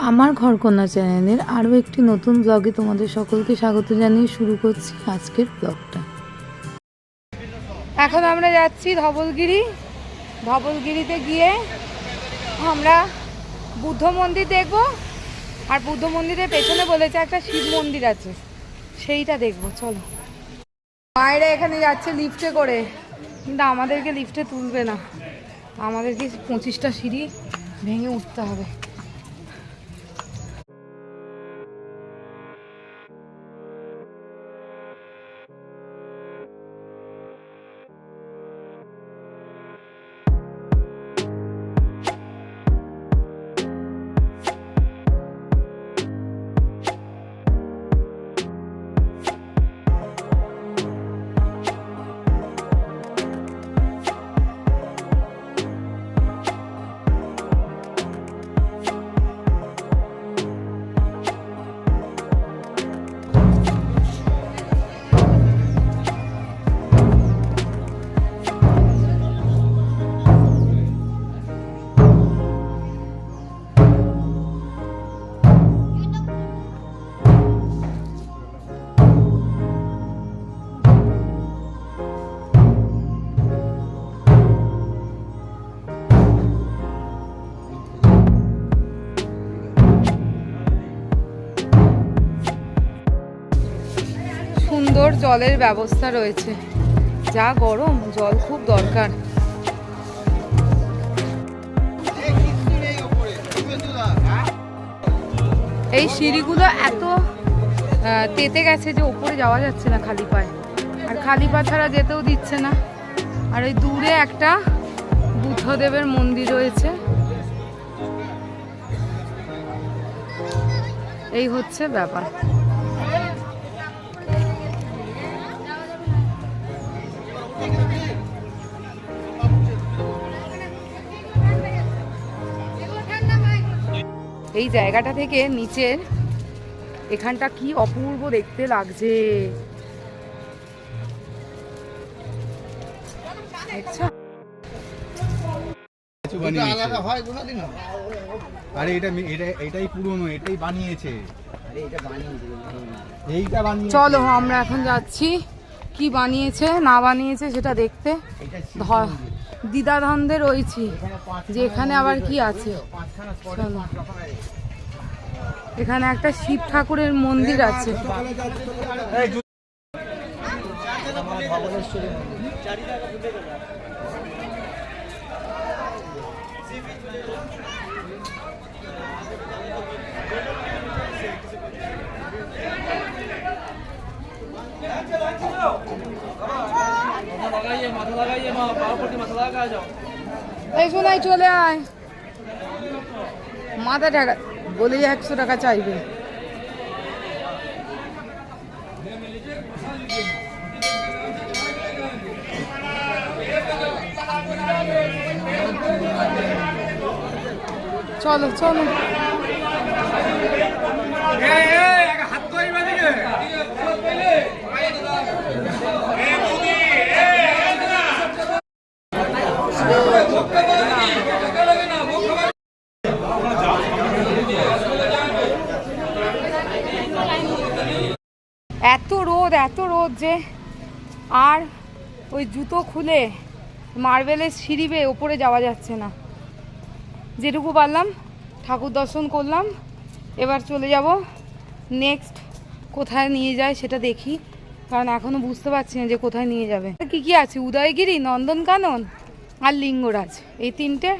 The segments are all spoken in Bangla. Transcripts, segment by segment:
আমার ঘরকন্যা চ্যানেলের আরও একটি নতুন ব্লগে তোমাদের সকলকে স্বাগত জানিয়ে শুরু করছি আজকের ব্লগটা। এখন আমরা যাচ্ছি ধবলগিরিতে গিয়ে আমরা বুদ্ধ মন্দির দেখব, আর বুদ্ধ মন্দিরের পেছনে বলেছে একটা শিব মন্দির আছে, সেইটা দেখব। চলো, মায়েরা এখানে যাচ্ছে লিফটে করে, কিন্তু আমাদেরকে লিফটে তুলবে না, আমাদেরকে 25টা সিঁড়ি ভেঙে উঠতে হবে। সুন্দর জলের ব্যবস্থা রয়েছে, যা গরম, জল খুব দরকার। এই সিঁড়িগুলো এত তেতে গেছে যে উপরে যাওয়া যাচ্ছে না খালি পায়ে, আর খালি পা ছাড়া যেতেও দিচ্ছে না। আর এই দূরে একটা বুদ্ধদেবের মন্দির রয়েছে, এই হচ্ছে ব্যাপার। এই জায়গাটা থেকে নিচের এখানটা কি অপূর্ব দেখতে লাগছে, চলো আমরা এখন যাচ্ছি কি বানিয়েছে না বানিয়েছে সেটা দেখতে। দ্বিধাদ্বন্দ্বে রয়েছি যে এখানে আবার কি আছে। চলো, এখানে একটা শিব ঠাকুরের মন্দির আছে। এই শোনাই, চলে আয়, মাথা টাকা বলে 100 টাকা চাইবে। চলো চলো, এত রোদ যে আর ওই জুতো খুলে মার্বেলের সিঁড়ি বেয়ে ওপরে যাওয়া যাচ্ছে না। যেটুকু পারলাম ঠাকুর দর্শন করলাম, এবার চলে যাব নেক্সট কোথায় নিয়ে যায় সেটা দেখি, কারণ এখনও বুঝতে পারছি না যে কোথায় নিয়ে যাবে। কি কি আছে, উদয়গিরি, নন্দনকানন আর লিঙ্গরাজ, এই তিনটে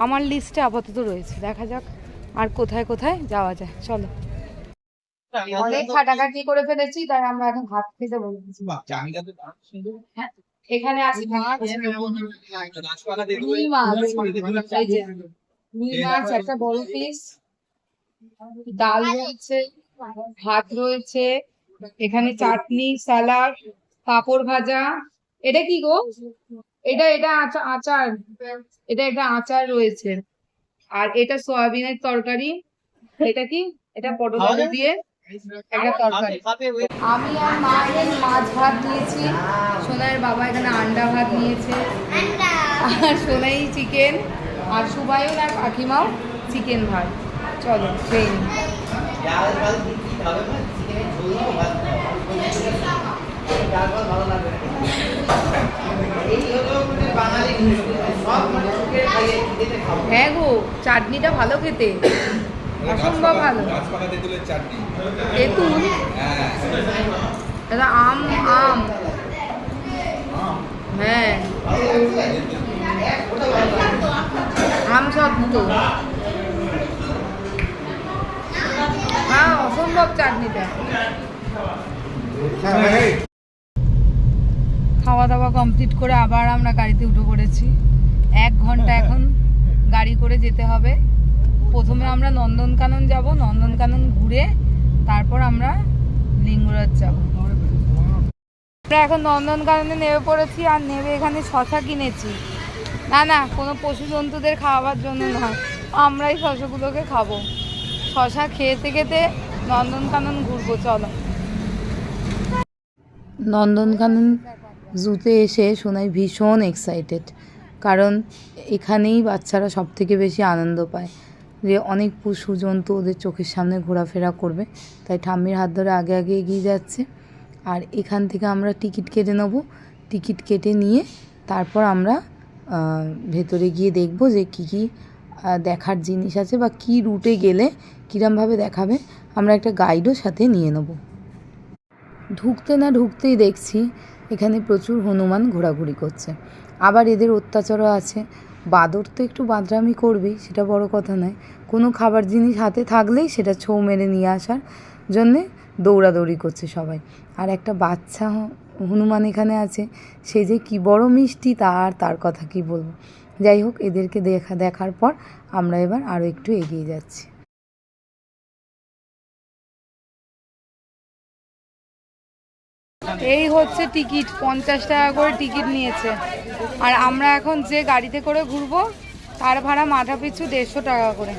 আমার লিস্টে আপাতত রয়েছে। দেখা যাক আর কোথায় কোথায় যাওয়া যায়। চলো, অনেক খাটাখাটি করে ফেলেছি, তাই আমরা এখন ভাত খেতে বলছি। এখানে আছে রুই মাছ একটা বড় পিস, ডাল রয়েছে, ভাত রয়েছে, এখানে চাটনি, স্যালাড, পাঁপড় ভাজা। এটা কি গো? এটা আচার, এটা আচার রয়েছে, আর এটা সয়াবিনের তরকারি। এটা কি? এটা পটল আলু দিয়ে একটা তরকারি। আমি আর মা এখানে মাছ ভাত নিয়েছি, সোনাইয়ের বাবা এখানে আন্ডা ভাত নিয়েছে, আর সোনাই চিকেন, আর সুবায়ন আর কাকিমাও চিকেন ভাত। চলো খেয়ে নিই। হ্যাঁ গো, চাটনিটা ভালো খেতে, অসম্ভব ভালো। তেঁতুল, এটা আম আম হ্যাঁ, আম সত্য, হ্যাঁ অসম্ভব চাটনিটা। খাওয়া দাওয়া কমপ্লিট করে আবার আমরা গাড়িতে উঠে পড়েছি। 1 ঘন্টা এখন গাড়ি করে যেতে হবে। প্রথমে আমরা নন্দনকানন যাব, নন্দনকানন ঘুরে তারপর আমরা লিঙ্গরাজ যাব। আমরা এখন নন্দনকাননে নেমে পড়েছি, আর নেমে এখানে শশা কিনেছি। না না, কোনো পশু জন্তুদের খাওয়াবার জন্য নয়, আমরাই শশাগুলোকে খাবো। শশা খেতে খেতে নন্দনকানন ঘুরবো, চলো। নন্দনকানন জুতে এসে সোনাই ভীষণ এক্সাইটেড, কারণ এখানেই বাচ্চারা সব থেকে বেশি আনন্দ পায়, যে অনেক পশু জন্তু ওদের চোখের সামনে ঘোরাফেরা করবে। তাই ঠাম্মির হাত ধরে আগে আগে এগিয়ে যাচ্ছে। আর এখান থেকে আমরা টিকিট কেটে নেব। টিকিট কেটে নিয়ে তারপর আমরা ভেতরে গিয়ে দেখব যে কী কী দেখার জিনিস আছে, বা কী রুটে গেলে কীরমভাবে দেখাবে। আমরা একটা গাইডও সাথে নিয়ে নেব। ঢুকতে না ঢুকতেই দেখছি এখানে প্রচুর হনুমান ঘোরাঘুরি করছে। আবার এদের অত্যাচারও আছে। বাঁদর তো একটু বাঁদরামি করবেই, সেটা বড় কথা নয়। কোনো খাবার জিনিস হাতে থাকলেই সেটা ছৌ মেরে নিয়ে আসার জন্যে দৌড়াদৌড়ি করছে সবাই। আর একটা বাচ্চা হনুমান এখানে আছে, সে যে কী বড় মিষ্টি, তার কথা কি বলবো। যাই হোক, এদেরকে দেখার পর আমরা এবার আরও একটু এগিয়ে যাচ্ছি। এই হচ্ছে টিকিট, 50 টাকা করে টিকিট নিয়েছে। আর আমরা এখন যে গাড়িতে করে ঘুরবো তার ভাড়া মাথা পিছু 150 টাকা করে।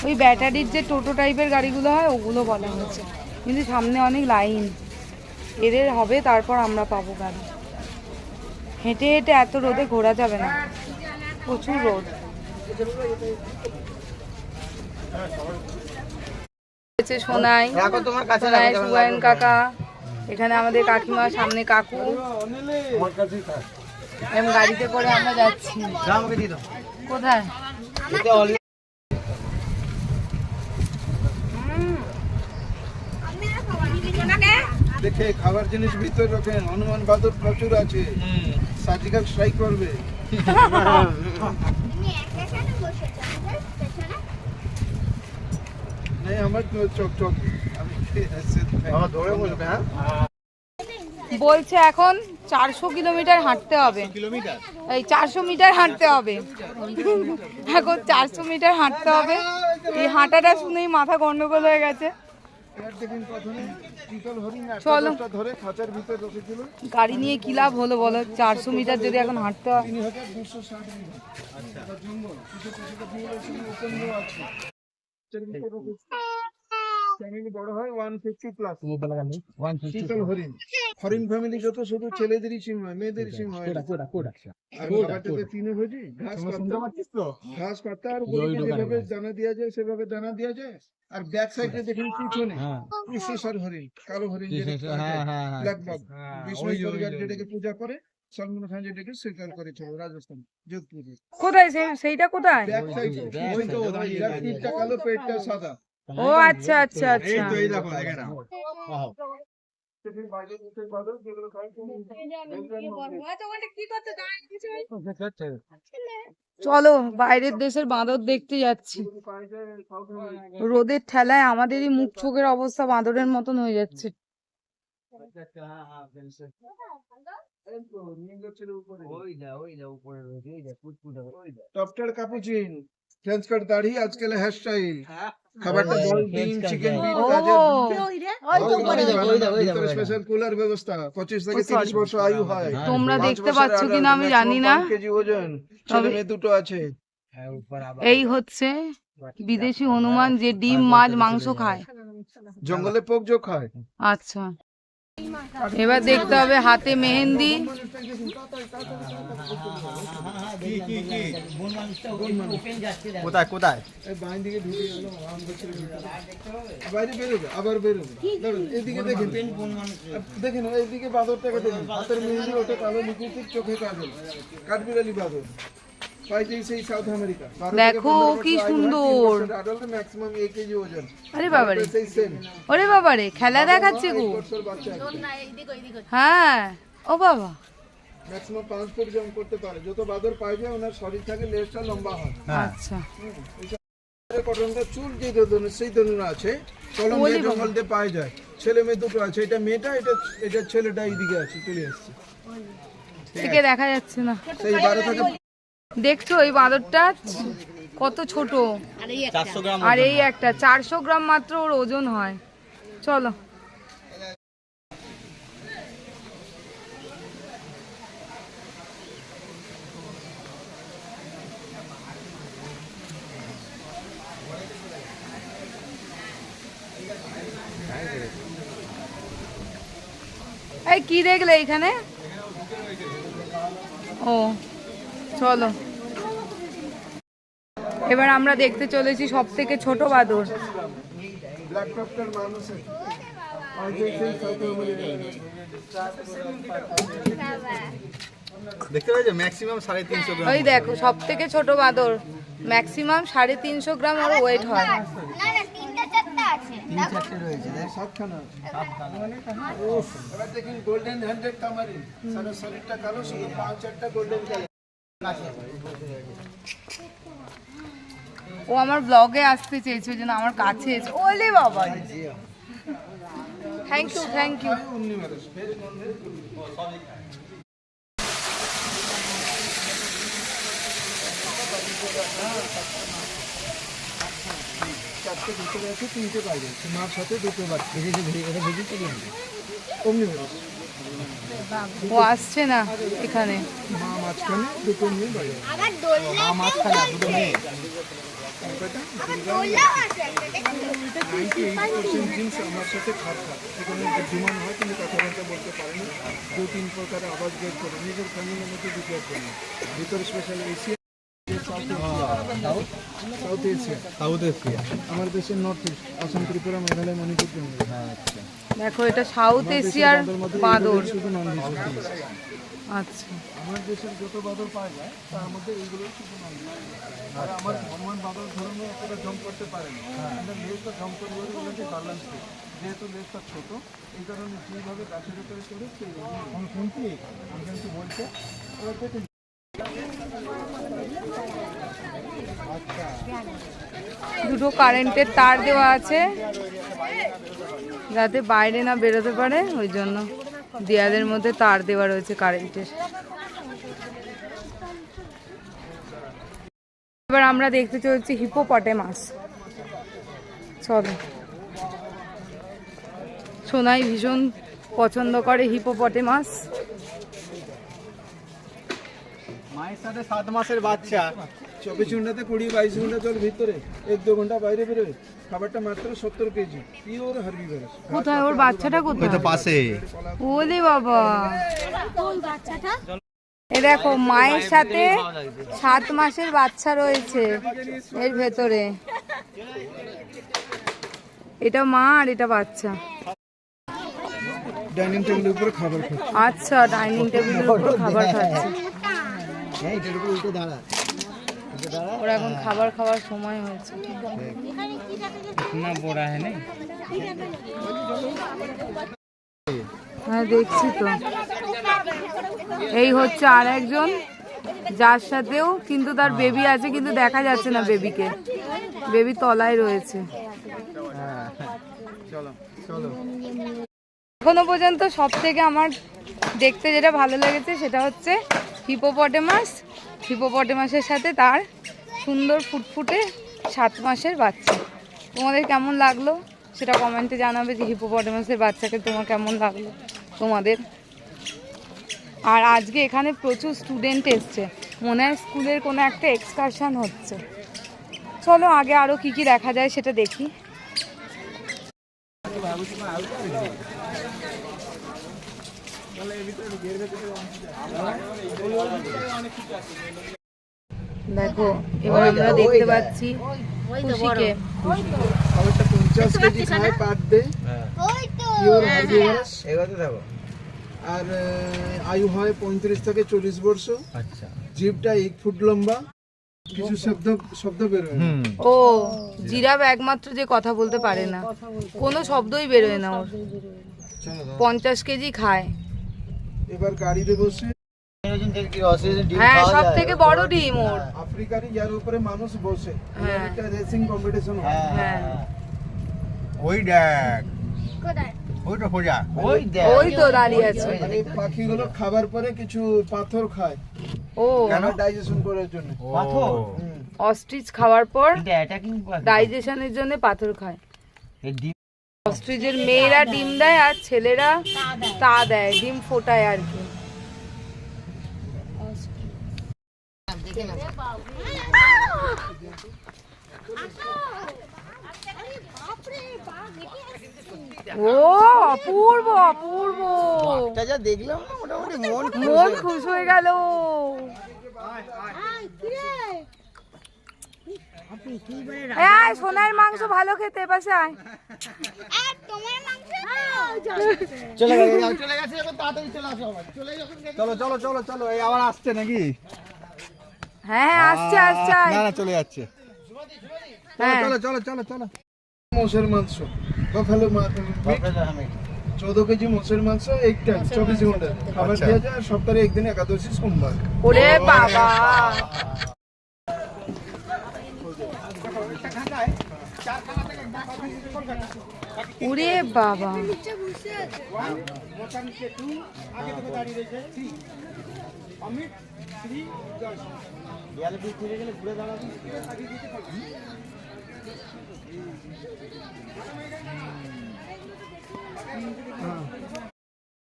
ওই ব্যাটারির যে টোটো টাইপের গাড়িগুলো হয় ওগুলো বলা হয়েছে, কিন্তু সামনে অনেক লাইন, এদের হবে তারপর আমরা পাবো গাড়ি। হেঁটে হেঁটে এত রোদে ঘোরা যাবে না, প্রচুর রোদ। সোনাই, সুগায়ন কাকা, এখানে আমাদের কাকিমা, সামনে কাকু, এবং গাড়িতে করে আমরা যাচ্ছি। কোথায়? দেখে খাবার জিনিস ভিতরে রাখেন, হনুমান বাদর প্রচুর আছে, সার্জিক্যাল স্ট্রাইক করবে। নেই আমার চক চক ধরে বলবে। হ্যাঁ বলছে এখন 400 কিলোমিটার হাঁটতে হবে, এই 400 মিটার হাঁটতে হবে। এখন 400 মিটার হাঁটতে হবে। এই হাঁটাটা শুনেই মাথা গন্ডগোল হয়ে গেছে। চলো, গাড়ি নিয়ে কি লাভ হলো বলো, 400 মিটার যদি এখন হাঁটতে হয়। বড় হয় 150+। শীতল হরিণ, হরিণ ফ্যামিলি যত শুধু ছেলেদেরই সিং হয়, মেয়েদেরই সিং হয়। ঘাস পাতা আর যেভাবে দানা দেওয়া যায় সেভাবে দানা দেওয়া যায়। আর ব্যাক সাইডে দেখুন পিছনে কৃষ্ণেশ্বর হরিণ, কালো হরিণ, ব্ল্যাক ডগ, বিষ্ণু পরিবার যেটাকে পূজা করে, সলমান খান যেটাকে স্বীকার করেছিল রাজস্থান যোধপুরে। কোথায় সেইটা কোথায়? ব্যাক সাইডে ওই তো পিঠটা কালো, পেটটা সাদা। ও আচ্ছা আচ্ছা আচ্ছা। চলো বাইরের দেশের বাঁদর দেখতে যাচ্ছি। রোদের ঠেলায় আমাদেরই মুখ চোখের অবস্থা বাঁদরের মতন হয়ে যাচ্ছে। টপটার কাপুচিন, ফ্রেঞ্চ কাট দাড়ি, আজকাল হেয়ার স্টাইল। খাবারটা বল, ডিম, চিকেন, বিফ, গাজর, স্পেশাল কুলার ব্যবস্থা। 25 থেকে 30 বছর আয়ু হয়। তোমরা দেখতে পাচ্ছ কিনা আমি জানি না, কেজি ওজন, ছেলে মেয়ে দুটো আছে। এই হচ্ছে বিদেশি হনুমান, যে ডিম, মাছ, মাংস খায়, জঙ্গলে পোকজো খায়। আচ্ছা। এবার দেখতে হবে হাতে মেহেন্দি। কোথায় কোথায় এই বাইন দিকে ঢুকে গেল আম গাছের ভিতরে। বাইরে বেরোবে আবার বেরোবে। ধরুন এদিকে দেখেন দেখেন এইদিকে বাঁদরটাকে দেখেন, হাতের মেহেন্দি, ওটা কালো লিপস্টিক, চোখে কাজল, কাঠবিড়ালি বাঁদর। পাইছে সেই সাউথ আমেরিকা। দেখো কি সুন্দর। অ্যাডাল্ট ম্যাক্সিমাম 1 কেজি ওজন। আরে বাবারে, সেই সেম ওরে বাবারে, খেলা দেখাচ্ছে গো। বাচ্চা হ্যাঁ, ও বাবা, ম্যাক্সিমাম 5 ফুট জাম্প করতে পারে। যত বাঁদর পাইবে ওনার শরীর থাকে লেজটা লম্বা হয়। আচ্ছা। কটনটা চুল যে ধরনের সেই ধরনের আছে, কলম দিয়ে জঙ্গল দিয়ে পাওয়া যায়। ছেলে মেয়ে দুটো আছে, এটা মেয়েটা, এটা ছেলেটা এইদিকে আছে, চলে আসছে। থেকে দেখা যাচ্ছে না। সেই 12 থেকে দেখছো এই বাঁদরটা কত ছোট, 400 গ্রাম আর এই একটা 400 গ্রাম মাত্র ওর ওজন হয়। চলো। এই কি দেখলে এখানে? ও চলো, এবার আমরা দেখতে চলেছি সব থেকে ছোট বাঁদর। ব্ল্যাক ক্যাপ্টার মানুষ আছে। আর যে সেই সাউথ আমেরিকা দেখতে পাচ্ছ ম্যাক্সিমাম 350 গ্রাম। ওই দেখো সব থেকে ছোট বাঁদর, ম্যাক্সিমাম 350 গ্রাম ওর ওয়েট হয়। না না, 3টা 4টা আছে। 3-4টে রয়েছে, 7খানা আছে। এবার দেখুন গোল্ডেন হ্যান্ডেড কামারিন, সারা শরীরটা কালো, শুধু 5-4টা গোল্ডেন কালার। ও আমার ব্লগে আসতে চেয়েছে, ওই জন্য আমার কাছে এসে। ওলে বাবা, থ্যাংক ইউ থ্যাংক ইউ। চারটে ভিতরে আছে, 3টে বাইরে আছে, মার সাথে 2টো বাচ্চা। অমনিভারাস। ও আসছে না এখানে। মা মাঝখানে, 2টো মেয়ে বাইরে। আবার দোলনা মাঝখানে দুটো মেয়ে। দোলনাও আছে একটা, দেখুন। 98% জিন্স আমার সাথে খাপ খাপ। এখানে ডিমান্ড হয় কিন্তু কথাবার্তা বলতে পারে না। 2-3 প্রকারের আওয়াজ বের করে নিজের ফ্যামিলির মধ্যে ঢুকে জন্য। ভিতরে স্পেশাল এশিয়া, সাউথ এশিয়া, আমার দেশের নর্থ ইস্ট, আসাম, ত্রিপুরা, মেঘালয়, মণিপুর, জঙ্গল। দেখো এটা সাউথ এশিয়ার বাঁদর। শুধু নন ভেজ। আচ্ছা, আমার দেশের যত বাদর পাওয়া যায় তার মধ্যে এইগুলো শুধু নন ভেজ। আর আমার হনুমান বাদর ধরনের এতটা জম্প করতে পারে না। লেজটা জম্প করে বলে ওগুলোকে বার্লান্স করে, যেহেতু লেজটা ছোট, এই কারণে যেভাবে গাছের উপরে চড়ে সেই শুনছি আমি কিন্তু বলছে এবার দেখুন। দুটো কারেন্টের তার দেওয়া আছে যাতে বাইরে না বেরোতে পারে, ওই জন্য দেয়ালের মধ্যে তার দেওয়া রয়েছে কারেন্টের। এবার আমরা দেখতে চলছি হিপোপটেমাস। চলো, সোনাই ভীষণ পছন্দ করে হিপোপটেমাস। মায়ের সাথে 7 মাসের বাচ্চা। 24 ঘন্টাতে 20-22 ঘন্টা জল ভিতরে, 1-2 ঘন্টা বাইরে বেরোবে। খাবারটা মাত্র 70 কেজি, পিওর হার্বিভোরাস। কোথায় ওর বাচ্চাটা? কোথায়? পাশে। ওলে বাবা, কোন বাচ্চাটা? এ দেখো মায়ের সাথে 7 মাসের বাচ্চা রয়েছে এর ভেতরে। এটা মা আর এটা বাচ্চা। ডাইনিং টেবিলের উপরে খাবার খাচ্ছে। আচ্ছা, ডাইনিং টেবিলের উপর খাবার খাচ্ছে। এটার উপরে উল্টে দাঁড়া। ওর এখন খাবার খাওয়ার সময় হয়েছে। হ্যাঁ দেখছি তো। এই হচ্ছে আর একজন, যার সাথেও কিন্তু তার বেবি আছে, কিন্তু দেখা যাচ্ছে না বেবিকে। বেবি তলায় রয়েছে। এখনো পর্যন্ত সব থেকে আমার দেখতে যেটা ভালো লেগেছে সেটা হচ্ছে হিপোপটেমাস। হিপোপটেমাসের সাথে তার সুন্দর ফুটফুটে 7 মাসের বাচ্চা। তোমাদের কেমন লাগলো সেটা কমেন্টে জানাবে, যে হিপোপটেমাসের বাচ্চাকে তোমার কেমন লাগলো তোমাদের। আর আজকে এখানে প্রচুর স্টুডেন্ট এসছে, মনে হয় স্কুলের কোনো একটা এক্সকারশন হচ্ছে। চলো আগে আরও কি কি দেখা যায় সেটা দেখি। দেখো এবার আমরা দেখতে পাচ্ছি খুশিকে। খাবারটা 50 কেজি খায় পার ডে, ওই তো পিওর হার্বিভারাস, এবারে দেখো। আর আয়ু হয় 35 থেকে 40 বর্ষ। আচ্ছা। জিভটা 1 ফুট লম্বা, কিছু শব্দ বেরোয় না। ও জিরাফ একমাত্র যে কথা বলতে পারে না, কোনো শব্দই বেরোয় না ওর। 50 কেজি খায়। এবার গাড়িতে বসে হ্যাঁ, সব থেকে বড় ডিম ওর। আফ্রিকারই যার উপরে মানুষ বসে, হ্যাঁ। একটা রেসিং কম্পিটিশন হয়। হ্যাঁ, ওই দেখ, কোথায়? ওইটা খোঁজা, ওই তো দাঁড়িয়ে আছে। মানে পাখিগুলো খাবার পরে কিছু পাথর খায়, ও কেন ডাইজেশন করার জন্য। পাথর। অস্ট্রিচ খাওয়ার পর ডাইজেশনের জন্য পাথর খায়। অস্ট্রিচের মেয়েরা ডিম দেয় আর ছেলেরা তা দেয়, ডিম ফোটায় আর কি। ও অপূর্ব অপূর্ব, যা দেখলাম না মোটামুটি মন খুশ হয়ে গেল। এই সোনার মাংস ভালো খেতে, পাশে আয়। আর তোমার মাংস চলে গেছে, এখন তাড়াতাড়ি চলে আসো আবার। চলো চলো চলো চলো, এই আবার আসছে নাকি? হ্যাঁ আসছে আসছে, আয়। না না, চলে যাচ্ছে। হ্যাঁ চলো চলো চলো চলো। মোষের মাংস, বাফালো 14 কেজি মোষের মাংস, 1 টন 24 ঘন্টা খাবার দেওয়া যায়। আর সপ্তাহে একদিন একাদশী সোমবার। ওরে বাবা, ওরে বাবা,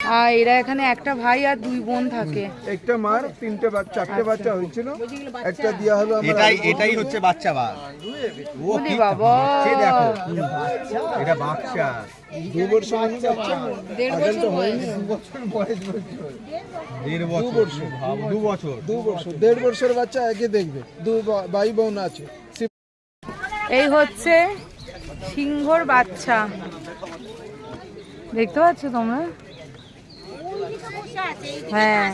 আর এরা এখানে একটা ভাই আর 2 বোন থাকে। একটা মার 4টে বাচ্চা হয়েছিল, একটা দেওয়া হলো আমার। এটাই হচ্ছে বাচ্চা বা ও ওরে বাবা, সে দেখো, এটা বাচ্চা 2 বছর হয়নি বাচ্চা, 1.5 বছর বয়স। 2 বছর বয়স বলছে। 2 বছর 1.5 বছর বাচ্চা আগে দেখবে। 2 ভাই বোন আছে। এই হচ্ছে সিংহর বাচ্চা, দেখতে পাচ্ছ তোমরা? হ্যাঁ,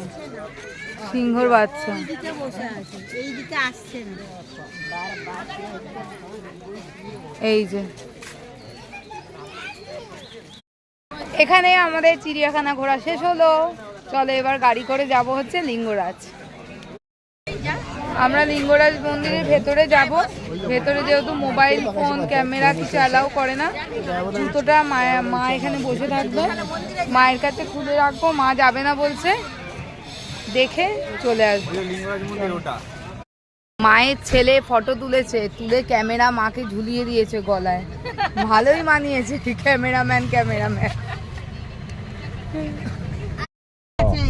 সিংহর বাচ্চা। এই যে এখানে আমাদের চিড়িয়াখানা ঘোরা শেষ হলো। চলো এবার গাড়ি করে যাব হচ্ছে লিঙ্গরাজ। আমরা লিঙ্গরাজ মন্দিরের ভেতরে যাব। ভেতরে যেহেতু মোবাইল ফোন ক্যামেরা কিছু অ্যালাউ করে না, জুতোটা মা এখানে বসে থাকবে, মায়ের কাছে খুলে রাখবো। মা যাবে না বলছে, দেখে চলে আসবে। মায়ের ছেলে ফটো তুলেছে, তুলে ক্যামেরা মাকে ঝুলিয়ে দিয়েছে গলায়। ভালোই মানিয়েছে ক্যামেরাম্যান।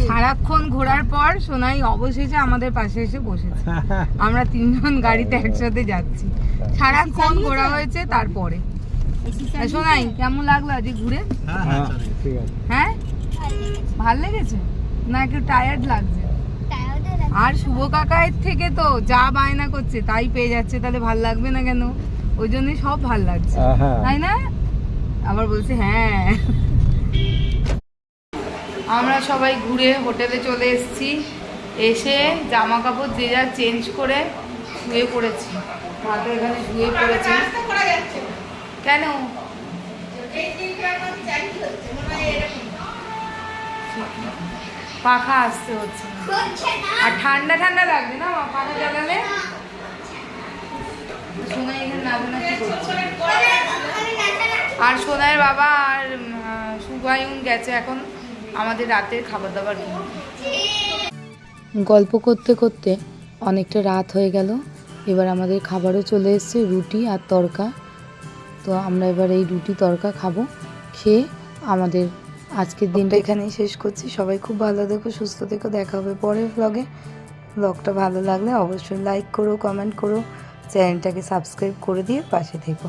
সারাক্ষণ ঘোরার পর সোনাই অবশেষে আমাদের পাশে এসে বসেছে। আমরা 3 জন গাড়িতে একসাথে যাচ্ছি। সারাক্ষণ ঘোরা হয়েছে তারপরে। সোনাই কেমন লাগলো আজকে ঘুরে? হ্যাঁ ভাল লেগেছে না একটু টায়ার্ড লাগছে? আর শুভ কাকায়ের থেকে তো যা বায়না করছে তাই পেয়ে যাচ্ছে, তাহলে ভাল লাগবে না কেন? ওই জন্যই সব ভাল লাগছে, তাই না? আবার বলছে হ্যাঁ। আমরা সবাই ঘুরে হোটেলে চলে এসেছি। এসে জামা কাপড় যে যা চেঞ্জ করে শুয়ে পড়েছি। ভাতে এখানে শুয়ে পড়েছি। কেন? পাখা আসতে হচ্ছে না। আর ঠান্ডা ঠান্ডা লাগবে না পাখা চালালে? সোনাই এখানে নাচানাচি করছে। আর সোনাইয়ের বাবা আর সুগায়ুন গেছে এখন আমাদের রাতের খাবার দাবার কিনতে। গল্প করতে করতে অনেকটা রাত হয়ে গেল। এবার আমাদের খাবারও চলে এসেছে, রুটি আর তড়কা। তো আমরা এবার এই রুটি তড়কা খাবো। খেয়ে আমাদের আজকের দিনটা এখানেই শেষ করছি। সবাই খুব ভালো থেকো, সুস্থ থেকো। দেখা হবে পরের ব্লগে। ব্লগটা ভালো লাগলে অবশ্যই লাইক করো, কমেন্ট করো, চ্যানেলটাকে সাবস্ক্রাইব করে দিয়ে পাশে থেকো।